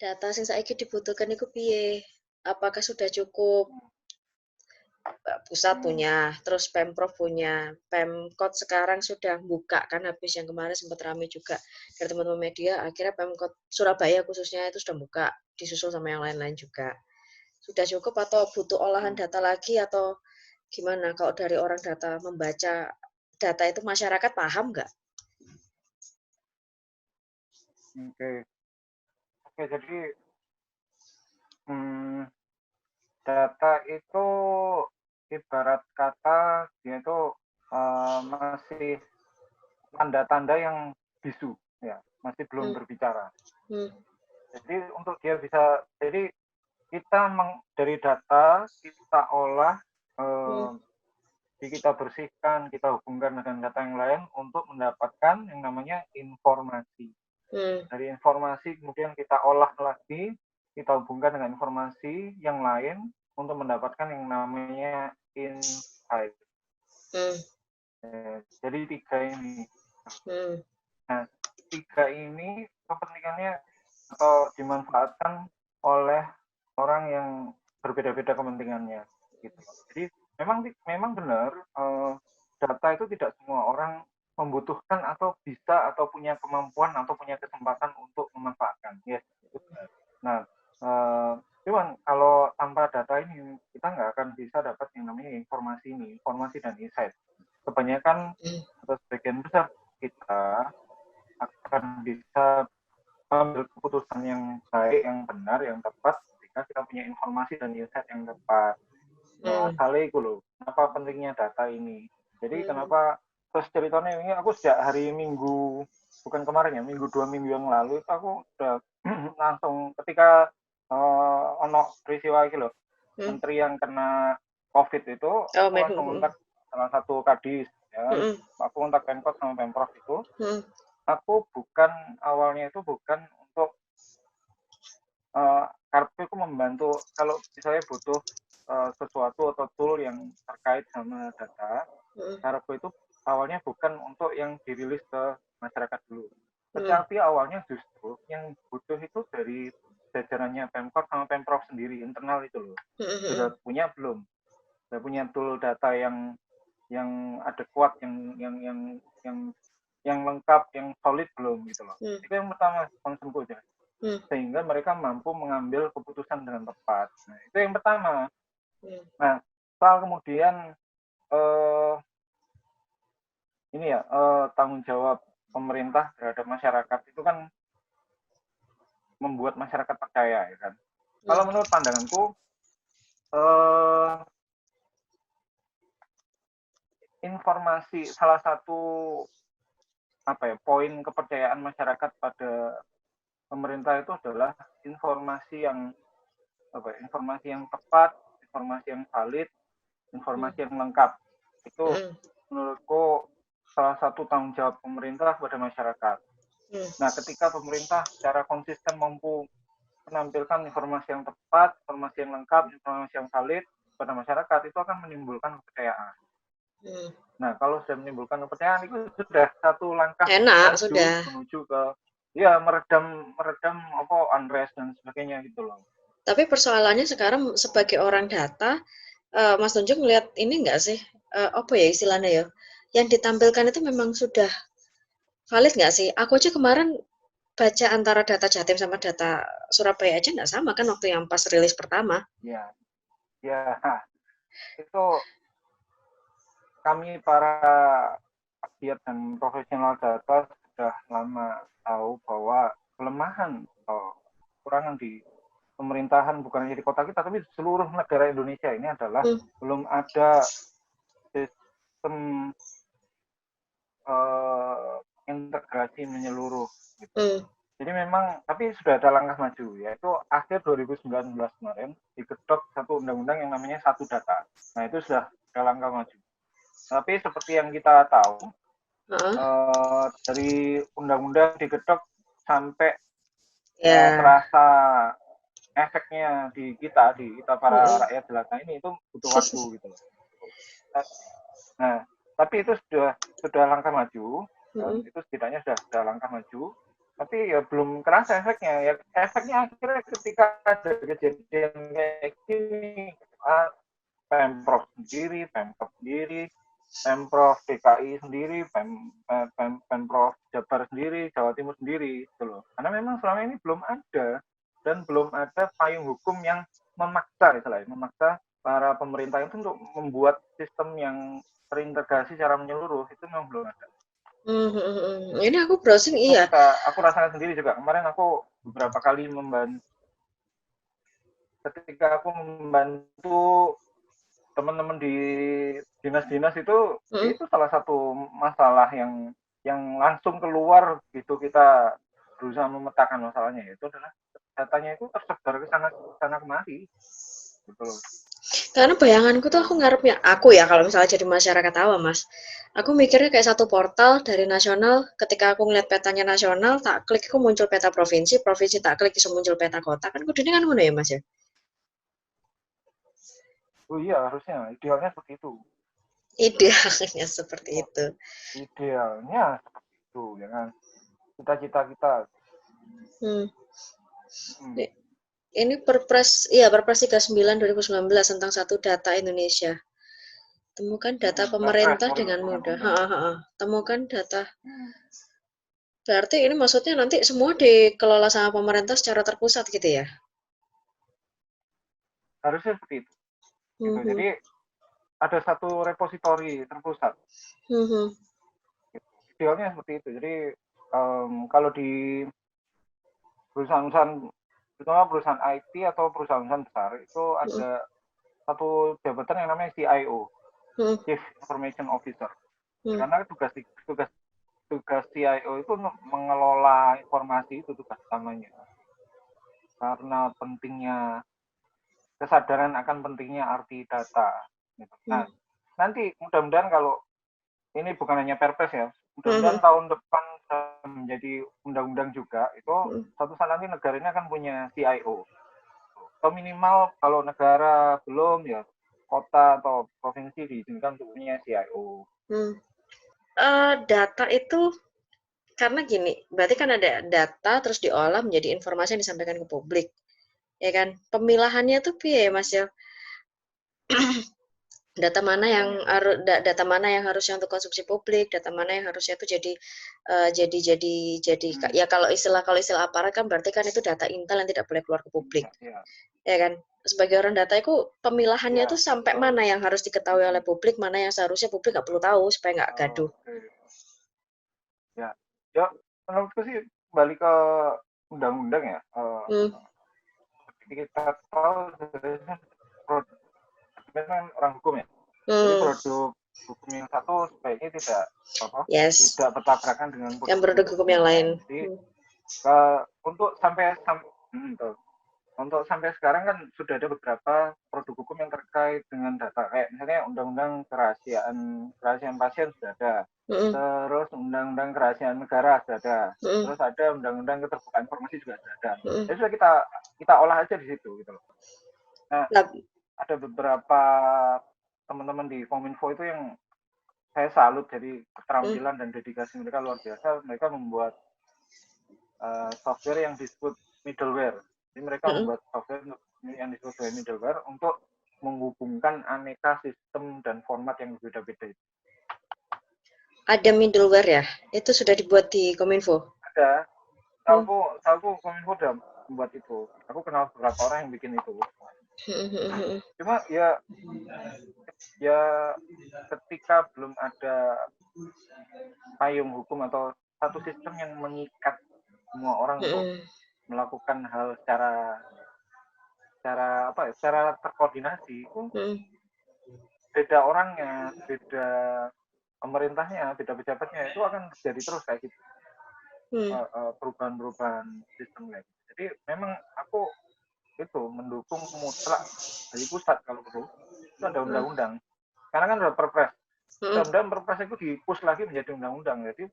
data sing saiki dibutuhkan iku piye? Apakah sudah cukup? Pusat Hmm, punya, terus Pemprov punya, Pemkot sekarang sudah buka kan habis yang kemarin sempat ramai juga dari teman-teman media, akhirnya Pemkot Surabaya khususnya itu sudah buka, disusul sama yang lain-lain juga. Sudah cukup atau butuh olahan hmm, data lagi atau gimana? Kalau dari orang data membaca data itu masyarakat paham nggak? oke, oke. Jadi hmm, data itu ibarat kata dia itu masih tanda-tanda yang bisu, ya, masih belum Hmm, berbicara. hmm, Jadi untuk dia bisa, jadi kita dari data kita olah, hmm, eh, kita bersihkan, kita hubungkan dengan data yang lain untuk mendapatkan yang namanya informasi. hmm, Dari informasi kemudian kita olah lagi, kita hubungkan dengan informasi yang lain untuk mendapatkan yang namanya insight. hmm, Jadi tiga ini. hmm, Nah, tiga ini kepentingannya atau dimanfaatkan oleh orang yang berbeda-beda kepentingannya, gitu. Jadi memang benar, data itu tidak semua orang membutuhkan atau bisa atau punya kemampuan atau punya kesempatan untuk memanfaatkan. Yes, itu benar. Nah, eh, cuman kalau tanpa data ini kita nggak akan bisa dapat yang namanya informasi ini, informasi dan insight. Kebanyakan hmm, atau sebagian besar kita akan bisa mengambil keputusan yang baik, yang benar, yang tepat ketika kita punya informasi dan insight yang tepat. Nah, hmm, asale itu loh, kenapa pentingnya data ini. Jadi hmm, kenapa terus ceritanya ini aku sejak hari Minggu, bukan kemarin ya, dua minggu yang lalu itu aku udah langsung ketika ono peristiwa ini loh, hmm. menteri yang kena COVID itu, Oh, aku langsung hmm, kontak salah satu kadis, ya kan. hmm, Aku kontak Pemkot sama Pemprov itu, hmm, aku bukan awalnya itu bukan untuk kartu itu membantu kalau misalnya butuh sesuatu atau tool yang terkait sama data, hmm, Kargo itu awalnya bukan untuk yang dirilis ke masyarakat dulu. hmm, Tetapi awalnya justru yang butuh itu dari jajarannya Pemkot sama Pemprov sendiri, internal itu loh. hmm, hmm, Sudah punya belum? Sudah punya tool data yang adekuat, yang yang lengkap, yang solid belum gitu loh. hmm, Itu yang pertama concernku aja, hmm, sehingga mereka mampu mengambil keputusan dengan tepat. Nah, itu yang pertama. hmm. Nah, soal kemudian eh, ini ya tanggung jawab pemerintah terhadap masyarakat itu kan membuat masyarakat percaya, ya kan. Kalau Hmm. menurut pandanganku eh, informasi salah satu apa ya poin kepercayaan masyarakat pada pemerintah itu adalah informasi yang apa ya, informasi yang tepat, informasi yang valid, Hmm, informasi yang lengkap. Itu hmm, menurutku salah satu tanggung jawab pemerintah kepada masyarakat. hmm, Nah, ketika pemerintah secara konsisten mampu menampilkan informasi yang tepat, informasi yang lengkap, informasi yang valid kepada masyarakat, itu akan menimbulkan kepercayaan. hmm. Nah, kalau sudah menimbulkan kepercayaan, itu sudah satu langkah Enak maju sudah. menuju ke ya meredam meredam apa unrest dan sebagainya gitu loh. Tapi persoalannya sekarang sebagai orang data, Mas Tunjung ngelihat ini enggak sih, apa ya istilahnya ya, yang ditampilkan itu memang sudah valid nggak sih? Aku aja kemarin baca antara data Jatim sama data Surabaya aja nggak sama kan waktu yang pas rilis pertama. Ya, ya itu kami para pegiat dan profesional data sudah lama tahu bahwa kelemahan atau kekurangan di pemerintahan bukan hanya di kota kita tapi di seluruh negara Indonesia ini adalah Hmm, belum ada sistem integrasi menyeluruh gitu. hmm, Jadi memang tapi sudah ada langkah maju yaitu akhir 2019 kemarin diketok satu undang-undang yang namanya Satu Data. Nah itu sudah ada langkah maju. Tapi seperti yang kita tahu heeh, dari undang-undang diketok sampai ya, terasa efeknya di kita para mhm, rakyat jelata ini itu butuh waktu gitu loh. Nah, tapi itu sudah langkah maju, dan mhm, itu setidaknya sudah langkah maju. tapi ya belum kerasa efeknya. Ya efeknya akhirnya ketika ada kejadian kayak gini, Pemprov sendiri, Pemprov sendiri, Pemprov DKI sendiri, Pemprov Jabar sendiri, Jawa Timur sendiri, gitu loh. Karena memang selama ini belum ada dan belum ada payung hukum yang memaksa, istilahnya, memaksa para pemerintah itu untuk membuat sistem yang terintegrasi secara menyeluruh, itu memang belum ada. Ini aku browsing, Itu iya. aku rasakan sendiri juga. Kemarin aku beberapa kali ketika aku membantu teman-teman di dinas-dinas itu salah satu masalah yang langsung keluar gitu, kita berusaha memetakan masalahnya, itu adalah datanya itu tersebar ke sana kemari gitu loh. Karena bayanganku tuh aku ngarepnya, aku ya kalau misalnya jadi masyarakat awam Mas, aku mikirnya kayak satu portal dari nasional, ketika aku ngeliat petanya nasional, tak klik aku muncul peta provinsi, provinsi tak klik bisa muncul peta kota, kan kudune kan ngono ya Mas ya? Oh iya, harusnya idealnya seperti itu. Idealnya seperti Oh, itu. idealnya seperti itu ya kan, cita-cita kita. Hmm. Hmm. Ini Perpres, iya Perpres 39 2019 tentang satu data Indonesia. Temukan data Perpres, pemerintah sorry, dengan bukan mudah. undang. Temukan data. Hmm. Berarti ini maksudnya nanti semua dikelola sama pemerintah secara terpusat gitu ya? Harusnya seperti itu gitu. Hmm. Jadi ada satu repositori terpusat Hmm. gitu. Idealnya seperti itu. Jadi kalau di perusahaan-perusahaan, terutama perusahaan IT atau perusahaan-perusahaan besar, itu Hmm. ada satu jabatan yang namanya CIO, Hmm. Chief Information Officer. Hmm. Karena tugas CIO itu mengelola informasi, itu tugas utamanya. Karena pentingnya kesadaran akan pentingnya arti data. Gitu. Nah, nanti mudah-mudahan kalau ini bukan hanya perpres ya, Hmm. mudah-mudahan tahun depan menjadi undang-undang juga, itu Hmm. suatu saat nanti negara ini akan punya CIO. Atau minimal kalau negara belum, ya kota atau provinsi diizinkan untuk punya CIO. Data itu karena gini, berarti kan ada data terus diolah menjadi informasi yang disampaikan ke publik, ya kan? Pemilahannya tuh piye Mas ya? Data mana yang harus data mana yang harusnya untuk konsumsi publik, data mana yang harusnya itu jadi Hmm. ya kalau istilah aparat kan berarti kan itu data intel yang tidak boleh keluar ke publik, Ya, ya kan? Sebagai orang data itu pemilahannya ya, itu sampai mana yang harus diketahui oleh publik, mana yang seharusnya publik nggak perlu tahu supaya nggak gaduh. okay. Ya, ya, menurutku sih balik ke undang-undang ya. Hmm. Kita tahu produk kan orang hukum ya. Jadi Hmm. produk hukum yang satu sebaiknya Yes. tidak bertabrakan dengan Yang produk produk hukum hukum yang yang lain. lain. Jadi untuk sampai sekarang kan sudah ada beberapa produk hukum yang terkait dengan data, kayak misalnya undang-undang kerahasiaan pasien sudah ada, Hmm. terus undang-undang kerahasiaan negara sudah ada, Hmm. terus ada undang-undang keterbukaan informasi juga sudah ada. Hmm. Jadi sudah kita olah aja di situ gitu loh. Nah, Nah, ada beberapa teman-teman di Kominfo itu yang saya salut, jadi keterampilan dan dedikasi mereka luar biasa. Mereka membuat software yang disebut middleware. Jadi mereka membuat software yang disebut middleware untuk menghubungkan aneka sistem dan format yang berbeda-beda. ada middleware ya? Itu sudah dibuat di Kominfo? Ada, tahu Kominfo udah membuat itu. Aku kenal beberapa orang yang bikin itu. Cuma ya ketika belum ada payung hukum atau satu sistem yang mengikat semua orang untuk melakukan hal secara terkoordinasi, itu beda orangnya, beda pemerintahnya, beda pejabatnya, itu akan terjadi terus kayak gitu, perubahan-perubahan sistem lagi. Jadi memang aku itu mendukung mutlak dari pusat kalau perlu itu ada undang-undang, karena kan udah perpres. Mudah-mudahan perpres itu dipush lagi menjadi undang-undang, jadi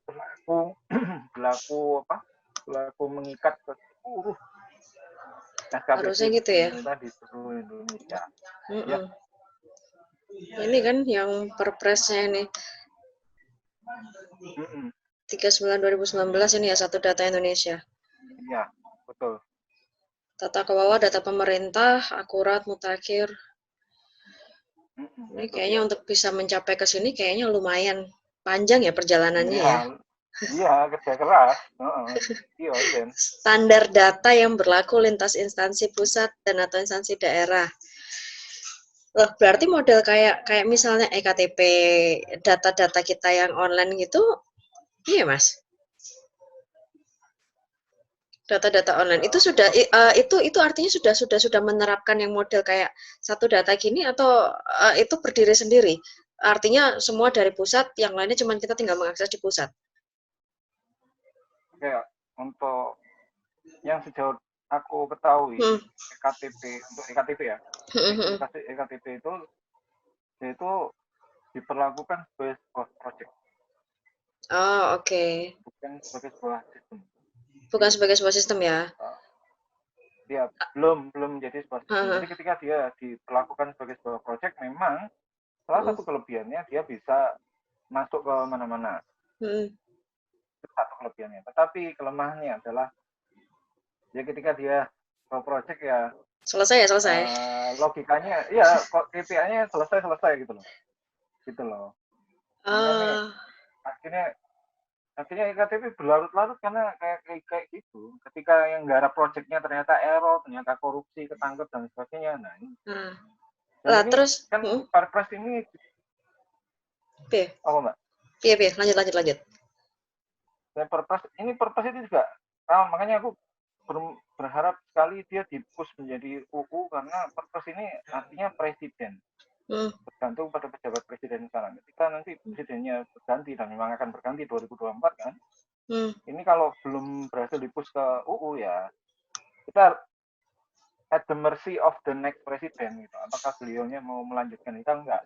berlaku mengikat ke seluruh Harusnya SKPD gitu ya. pemerintah di seluruh Indonesia. Ya. Ini kan yang perpresnya ini. 39/2019 ini ya, Satu Data Indonesia. Iya, betul. Tata kelola data pemerintah, akurat, mutakhir. Ini Itu kayaknya dia. untuk bisa mencapai ke sini kayaknya lumayan panjang ya perjalanannya Iya, ya. iya kerja keras. Iya, Ben. Standar data yang berlaku lintas instansi pusat dan atau instansi daerah. Loh, berarti model kayak misalnya EKTP, data-data kita yang online gitu, iya Mas. Data-data online itu sudah Untuk itu artinya sudah menerapkan yang model kayak satu data gini atau itu berdiri sendiri. Artinya semua dari pusat, yang lainnya cuma kita tinggal mengakses di pusat. kayak untuk yang sejauh aku ketahui Hmm. EKTP untuk EKTP ya. EKTP itu diperlakukan sebagai sebuah project, Oh, oke. bukan sebagai sebuah sistem. Bukan Jadi, sebagai sebuah sistem ya. dia belum menjadi sebuah sistem. Heeh. Jadi ketika dia diperlakukan sebagai sebuah project, memang salah Hmm. satu kelebihannya dia bisa masuk ke mana-mana. Hmm. Itu satu kelebihannya. Tetapi kelemahannya adalah ya ketika dia ke project ya Selesai ya, selesai. logikanya ya kok KPI-nya selesai gitu loh. Sehingga nih Ah, akhirnya akhirnya EKTP berlarut-larut karena kayak gitu. Ketika yang garap projectnya ternyata error, ternyata korupsi, ketangkep dan sebagainya. Nah, ini. nah. Dan Lah ini terus, kan Perpres ini piye? apa Mbak? Piye, lanjut. Dan Perpres itu juga makanya aku berharap sekali dia dipus menjadi UU karena Perpres ini artinya presiden. Hmm. Bergantung pada pejabat presiden sekarang. Ketika nanti presidennya berganti dan memang akan berganti 2024 kan, ini kalau belum berhasil dipus ke UU ya kita at the mercy of the next president gitu. Apakah beliaunya mau melanjutkan itu enggak?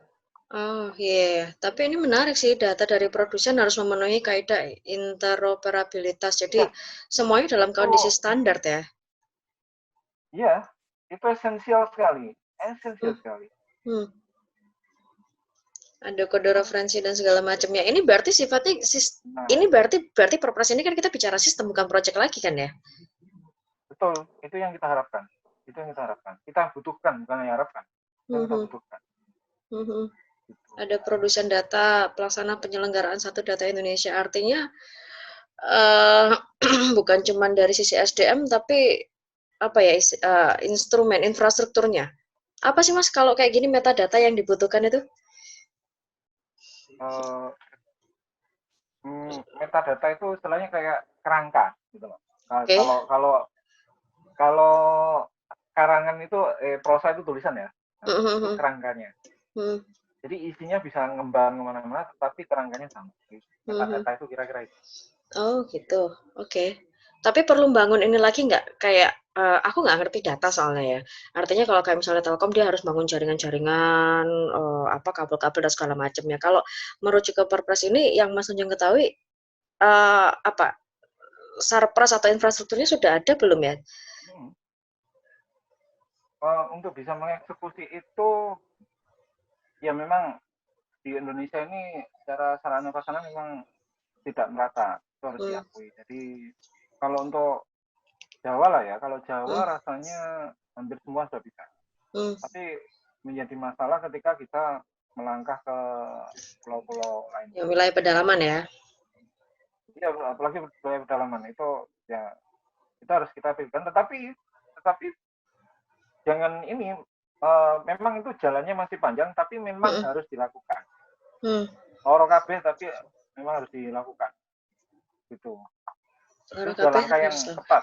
Oh iya, tapi ini menarik sih, data dari produsen harus memenuhi kaidah interoperabilitas. Jadi Ya, semuanya dalam itu kondisi standar ya. ya, itu esensial sekali. Esensial Hmm. sekali. Hmm. Ada kode referensi dan segala macamnya. Ini berarti sifatnya Nah, ini berarti Perpres ini kan kita bicara sistem bukan project lagi kan ya? betul. Itu yang kita harapkan. Itu yang kita harapkan. Kita butuhkan, bukan yang harapkan. Itu yang kita Hmm. butuhkan. Hmm. Gitu. Ada produsen data, pelaksana penyelenggaraan satu data Indonesia. Artinya bukan cuma dari sisi SDM tapi apa ya instrumen infrastrukturnya. Apa sih Mas kalau kayak gini metadata yang dibutuhkan itu? Uh, Metadata itu istilahnya kayak kerangka gitu loh. Oke. Okay. Kalau karangan itu prosa itu tulisan ya. Nah, itu kerangkanya. Jadi isinya bisa ngembang kemana-mana, tetapi kerangkanya sama. Metadata itu kira-kira itu. Oh gitu, oke. Okay. Tapi perlu bangun ini lagi nggak? Kayak aku nggak ngerti data soalnya ya. Artinya kalau kayak misalnya Telkom dia harus bangun jaringan-jaringan, apa kabel-kabel dan segala macamnya. Kalau merujuk ke Perpres ini, yang Mas Unjung ketahui apa sarpras atau infrastrukturnya sudah ada belum ya? Untuk bisa mengeksekusi itu, ya memang di Indonesia ini secara sarana prasarana memang tidak merata, itu harus diakui. Jadi kalau untuk Jawa lah ya, kalau Jawa rasanya hampir semua sudah bisa. Tapi menjadi masalah ketika kita melangkah ke pulau-pulau lain. Yang wilayah pedalaman ya? Iya, apalagi wilayah pedalaman itu ya itu harus kita pikirkan. Tetapi jangan ini memang itu jalannya masih panjang, tapi memang harus dilakukan. Loro kabeh tapi memang harus dilakukan. Gitu. Itu sudah langkah yang tepat.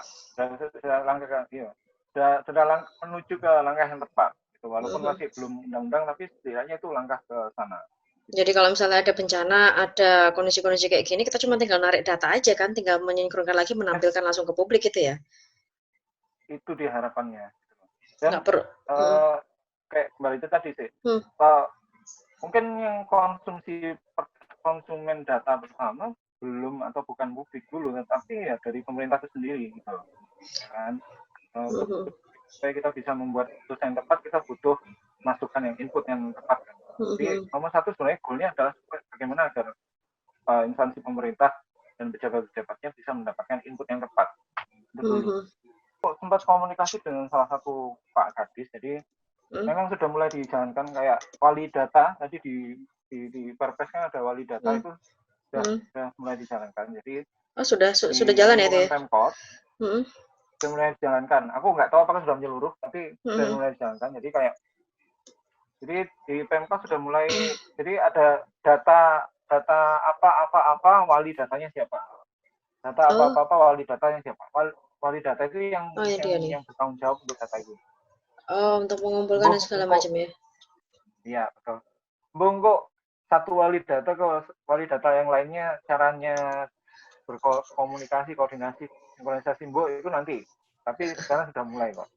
Sudah menuju ke langkah yang tepat. Gitu. Walaupun masih belum undang-undang, tapi setidaknya itu langkah ke sana. Jadi kalau misalnya ada bencana, ada kondisi-kondisi kayak gini, kita cuma tinggal narik data aja kan, tinggal menyinkronkan lagi, menampilkan langsung ke publik gitu ya? Itu diharapannya. Dan nggak perlu. Kayak kembali itu tadi sih, mungkin yang konsumen data bersama belum atau bukan publik dulu, tetapi ya dari pemerintah itu sendiri gitu kan. Supaya kita bisa membuat keputusan yang tepat, kita butuh masukan yang input yang tepat kan. Jadi nomor satu sebenarnya goalnya adalah bagaimana agar instansi pemerintah dan dan pejabat-pejabatnya bisa mendapatkan input yang tepat. Itu dulu. Sempat komunikasi dengan salah satu Pak Kadis, jadi memang sudah mulai dijalankan kayak wali data. Tadi di Perpres kan ada wali data, itu sudah mulai dijalankan. Jadi sudah jalan ya itu ya? Pemkot sudah mulai dijalankan. Aku nggak tahu apakah sudah menyeluruh, tapi sudah mulai dijalankan. Jadi di Pemkot sudah mulai, jadi ada data apa wali datanya siapa, data apa wali datanya siapa, wali data itu yang bertanggung jawab untuk data itu. Untuk mengumpulkan segala macam ya? Iya betul. Kok satu wali data ke wali data yang lainnya caranya berkomunikasi, koordinasi, sinkronisasi itu nanti. Tapi sekarang sudah mulai kok.